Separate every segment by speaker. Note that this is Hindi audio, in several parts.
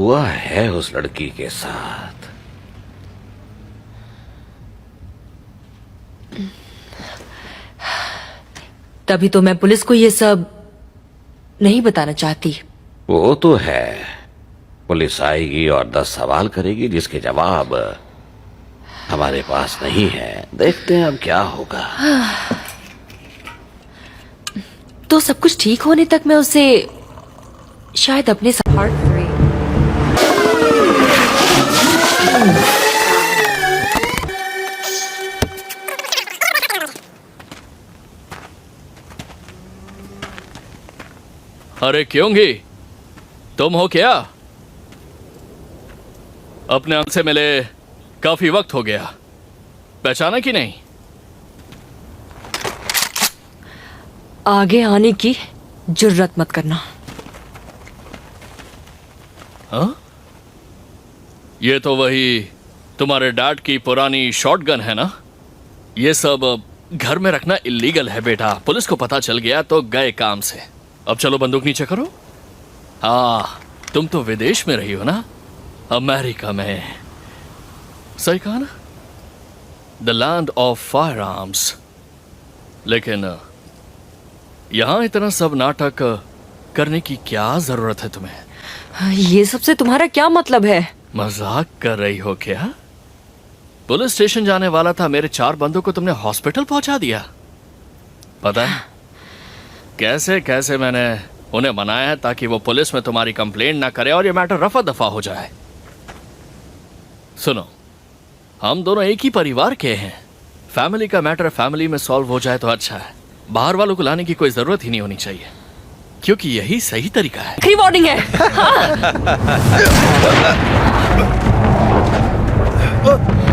Speaker 1: हुआ है उस लड़की के साथ?
Speaker 2: तभी तो मैं पुलिस को ये सब नहीं बताना चाहती।
Speaker 1: वो तो है, पुलिस आएगी और 10 सवाल करेगी जिसके जवाब हमारे पास नहीं है। देखते हैं अब क्या होगा।
Speaker 2: तो सब कुछ ठीक होने तक मैं उसे शायद अपने साथ
Speaker 3: अरे क्योंगी, तुम हो क्या? अपने आप से मिले काफी वक्त हो गया, पहचाना कि नहीं?
Speaker 2: आगे आने की जुर्रत मत करना।
Speaker 3: हाँ? ये तो वही तुम्हारे डैड की पुरानी शॉटगन है ना? ये सब घर में रखना इलीगल है बेटा, पुलिस को पता चल गया तो गए काम से। अब चलो बंदूक नीचे करो। हाँ, तुम तो विदेश में रही हो ना, अमेरिका में। सही कहा ना, the land of fire arms. लेकिन यहां इतना सब नाटक करने की क्या जरूरत है तुम्हें?
Speaker 2: ये सबसे तुम्हारा क्या मतलब है?
Speaker 3: मजाक कर रही हो क्या? पुलिस स्टेशन जाने वाला था, मेरे 4 बंदों को तुमने हॉस्पिटल पहुंचा दिया। पता है कैसे कैसे मैंने उन्हें मनाया है ताकि वो पुलिस में तुम्हारी कंप्लेंट ना करे और ये मैटर रफा दफा हो जाए। सुनो, हम दोनों एक ही परिवार के हैं, फैमिली का मैटर फैमिली में सॉल्व हो जाए तो अच्छा है। बाहर वालों को लाने की कोई जरूरत ही नहीं होनी चाहिए, क्योंकि यही सही तरीका है।
Speaker 2: आखिरी वार्निंग है।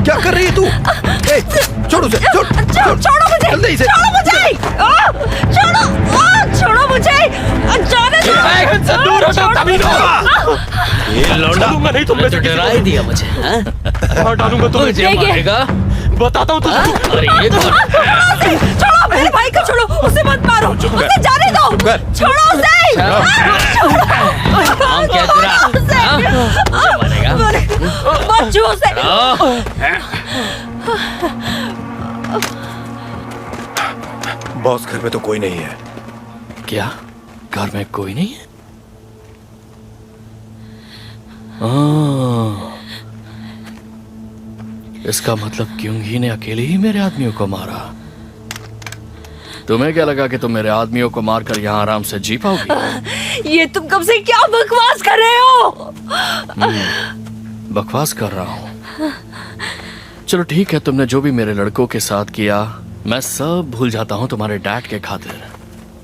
Speaker 4: क्या कर रही है तू? छोड़ उसे,
Speaker 2: छोड़ो मुझे,
Speaker 4: जल्दी से।
Speaker 2: छोड़ो मुझे, छोड़ो मुझे, जाने दो।
Speaker 4: दूर हो जाओ, तभी ये लौंडा दूंगा नहीं तुम में से
Speaker 5: डरा ही दिया मुझे। हाँ?
Speaker 4: मार डालूंगा तुम्हें।
Speaker 5: मुझे मारेगा?
Speaker 4: बताता हूँ तुझे।
Speaker 5: अरे ये कौन?
Speaker 2: छोड़ो मेरे भाई को, छोड़ो उसे, मत मारो, उसे जाने दो, छोड़ो उसे।
Speaker 5: नाम क्या तेरा? हाँ? मुझे मारेगा?
Speaker 2: मत छू उसे।
Speaker 4: बॉस, घर में तो कोई नहीं है।
Speaker 3: क्या घर में कोई नहीं है? हाँ। इसका मतलब क्योंगी ने अकेले ही मेरे आदमियों को मारा। तुम्हें क्या लगा कि तुम मेरे आदमियों को मारकर यहाँ आराम से जी पाओगी?
Speaker 2: ये तुम कब से क्या बकवास कर रहे हो?
Speaker 3: बकवास कर रहा हूँ? चलो ठीक है, तुमने जो भी मेरे लड़कों के साथ किया मैं सब भूल जाता हूँ तुम्हारे डैड के खातिर।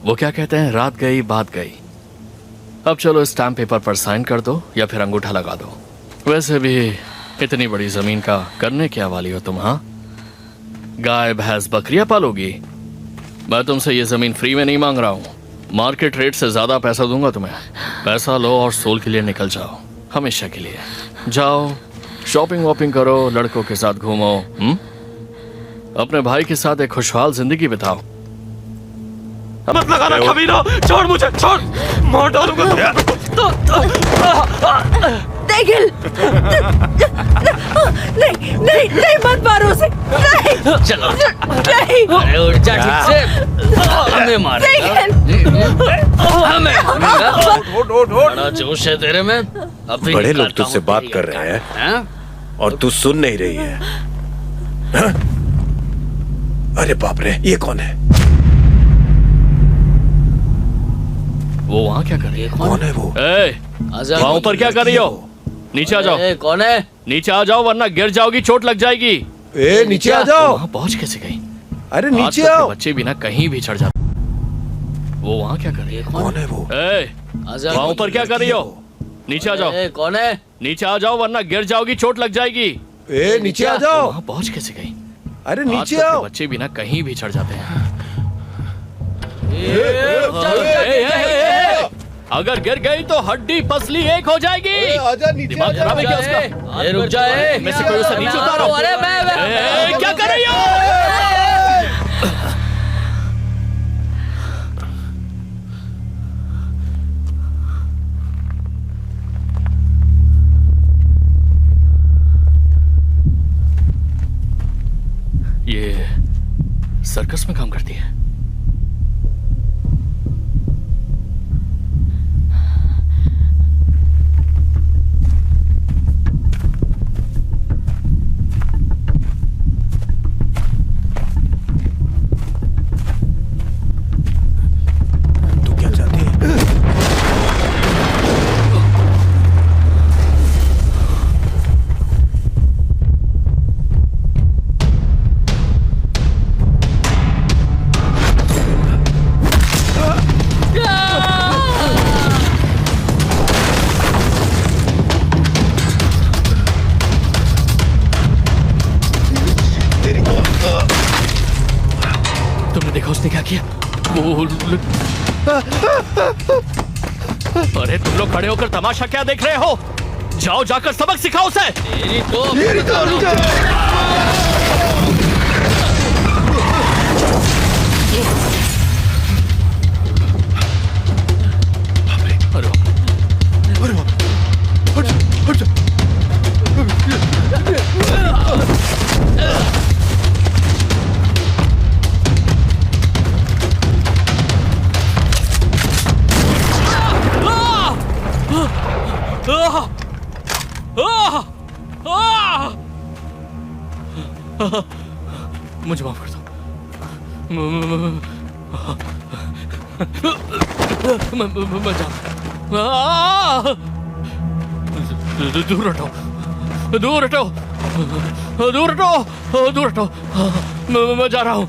Speaker 3: वो क्या कहते हैं, रात गई बात गई। अब चलो स्टैम्प पेपर पर साइन कर दो या फिर अंगूठा लगा दो। वैसे भी इतनी बड़ी जमीन का करने क्या वाली हो तुम? हाँ, गाय भैंस बकरियां पालोगी? मैं तुमसे ये जमीन फ्री में नहीं मांग रहा हूँ, मार्केट रेट से ज्यादा पैसा दूंगा तुम्हें। पैसा लो और सोल के लिए निकल जाओ, हमेशा के लिए। जाओ शॉपिंग वॉपिंग करो, लड़कों के साथ घूमो, अपने भाई के साथ एक खुशहाल जिंदगी बिताओ।
Speaker 4: मत लगाना कमीना, छोड़ मुझे, छोड़, मार डालूंगा
Speaker 2: देखिल, नहीं नहीं नहीं, मत मारो उसे, नहीं।
Speaker 5: चलो
Speaker 2: नहीं,
Speaker 5: अरे उठ जा ठीक से। हमें मारेगा? हमें मारेगा? बड़ा जोश है तेरे में। अभी
Speaker 4: बड़े लोग
Speaker 5: निकालता
Speaker 4: तुझसे
Speaker 5: हूँ
Speaker 4: बात
Speaker 5: तेरी
Speaker 4: कर रहे हैं
Speaker 5: हाँ?
Speaker 4: और तू सुन नहीं रही है। हाँ? अरे बाप रे, ये कौन है?
Speaker 3: वो वहाँ क्या कर रही है?
Speaker 4: कौन है वो?
Speaker 5: आजा।
Speaker 3: वहाँ ऊपर क्या कर रही हो? नीचे आ जाओ।
Speaker 5: ए, कौन है?
Speaker 3: नीचे आ जाओ वरना गिर जाओगी, चोट लग जाएगी।
Speaker 4: ए, नीचे आ जाओ।
Speaker 3: वहाँ पहुँच कैसे गई?
Speaker 4: अरे
Speaker 3: आजकल
Speaker 4: नीचे
Speaker 3: के
Speaker 4: आओ।
Speaker 3: बच्चे भी ना कहीं भी चढ़ जाते। वो वहाँ क्या कर रही है?
Speaker 4: कौन है वो?
Speaker 5: आजा।
Speaker 3: वहाँ ऊपर क्या कर रही हो? नीचे आ जाओ।
Speaker 5: ए, कौन है?
Speaker 3: नीचे आ जाओ वरना गिर जाओगी, चोट लग जाएगी।
Speaker 4: ए, नीचे आ जाओ।
Speaker 3: वहाँ पहुँच कैसे गई?
Speaker 4: अरे नीचे
Speaker 3: आजकल के
Speaker 4: आओ।
Speaker 3: बच्चे भी ना कहीं भी चढ़ जाते हैं। अगर गिर गई तो हड्डी पसली एक हो जाएगी।
Speaker 4: आजा नीचे।
Speaker 3: दिमाग खराब है क्या उसका?
Speaker 5: ए, रुक जा। ए,
Speaker 3: मैं से कोई उसे नीचे उतारो।
Speaker 5: अरे मैं
Speaker 3: क्या कर रही हो? सकती है।
Speaker 4: तू क्या चाहती है?
Speaker 3: तुमने देखा उसने क्या किया? अरे तुम लोग खड़े होकर तमाशा क्या देख रहे हो? जाओ जाकर सबक सिखाओ उसे। अरे
Speaker 4: अरे बाप, हट जा, हट जा।
Speaker 3: मुझे माफ कर दो। मैं जा दूर हटो, दूर हटो, दूर हटो, दूर हटो। मैं जा रहा हूँ,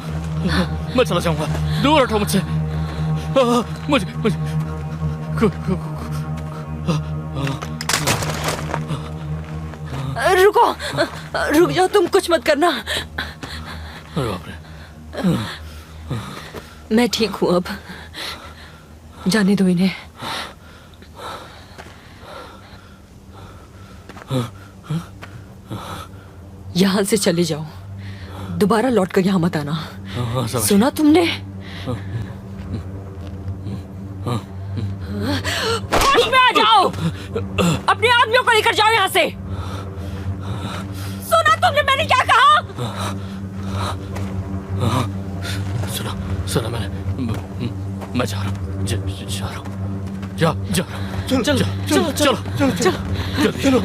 Speaker 3: मैं चला जाऊंगा। दूर हटो मुझसे। मुझे मुझे
Speaker 2: रुको, रुक जाओ, तुम कुछ मत करना।
Speaker 3: अरे बाप रे।
Speaker 2: मैं ठीक हूं, अब जाने दो इन्हें। यहां से चले जाओ, दोबारा लौटकर यहां मत आना। सुना तुमने? होश में आ जाओ, अपने आदमियों को लेकर जाओ यहां से। सुना तुमने मैंने क्या कहा?
Speaker 3: सुना मैंने। मैं जा रहा हूँ, जा रहा हूँ। जा जा
Speaker 4: चलो
Speaker 3: चलो
Speaker 4: चलो
Speaker 3: चलो
Speaker 4: चलो चलो चलो।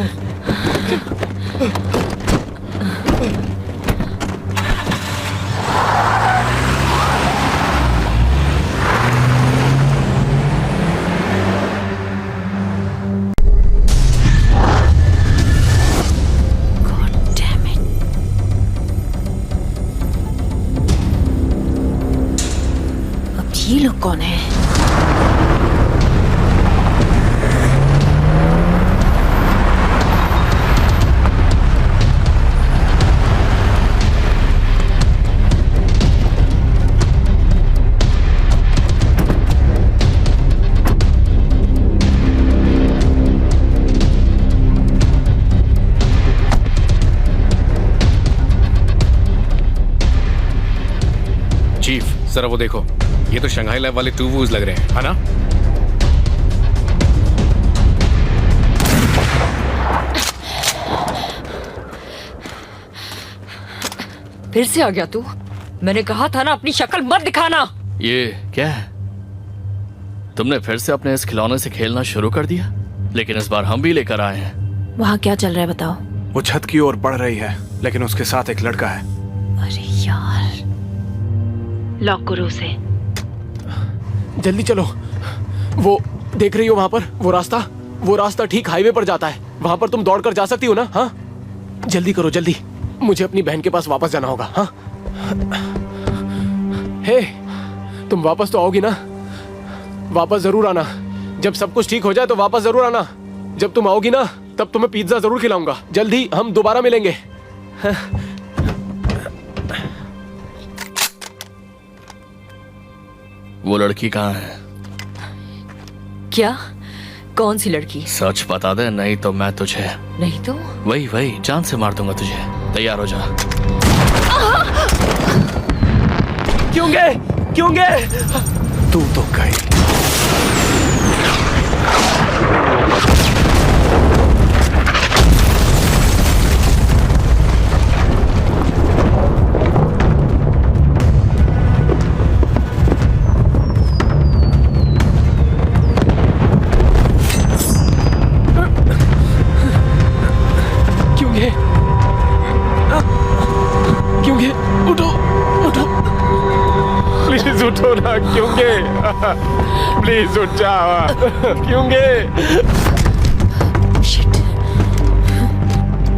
Speaker 2: ये लोग कौन है?
Speaker 6: चीफ जरा वो देखो, ये तो शंघाई लैब वाले 2 वूज लग रहे हैं, है ना?
Speaker 2: फिर से आ गया तू? मैंने कहा था ना अपनी शक्ल मत दिखाना।
Speaker 3: ये क्या है? तुमने फिर से अपने इस खिलौने से खेलना शुरू कर दिया? लेकिन इस बार हम भी लेकर आए हैं।
Speaker 7: वहाँ क्या चल रहा है बताओ?
Speaker 4: वो छत की ओर बढ़ रही है, लेकिन उसके साथ एक लड़का है।
Speaker 7: अरे यार, लॉक करो उसे।
Speaker 8: जल्दी चलो। वो देख रही हो वहां पर वो रास्ता ठीक हाईवे पर जाता है। वहां पर तुम दौड़ कर जा सकती हो ना? हाँ, जल्दी करो जल्दी, मुझे अपनी बहन के पास वापस जाना होगा। हाँ, हे, तुम वापस तो आओगी ना? वापस जरूर आना। जब सब कुछ ठीक हो जाए तो वापस जरूर आना। जब तुम आओगी ना तब तुम्हें पिज्जा जरूर खिलाऊंगा। जल्दी हम दोबारा मिलेंगे।
Speaker 3: वो लड़की कहाँ है?
Speaker 2: क्या? कौन सी लड़की?
Speaker 3: सच बता दे, नहीं तो मैं तुझे।
Speaker 2: नहीं तो?
Speaker 3: वही जान से मार दूंगा तुझे। तैयार हो जा।
Speaker 8: क्यों गे?
Speaker 4: तू तो गई।
Speaker 8: उठो ना क्योंकि प्लीज उठ जाओ क्योंकि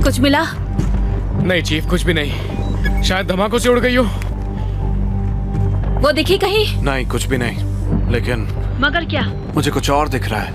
Speaker 7: कुछ मिला?
Speaker 6: नहीं चीफ, कुछ भी नहीं। शायद धमाकों से उड़ गई हो।
Speaker 7: वो दिखी कहीं?
Speaker 9: नहीं, कुछ भी नहीं, लेकिन
Speaker 7: मगर क्या?
Speaker 9: मुझे कुछ और दिख रहा है।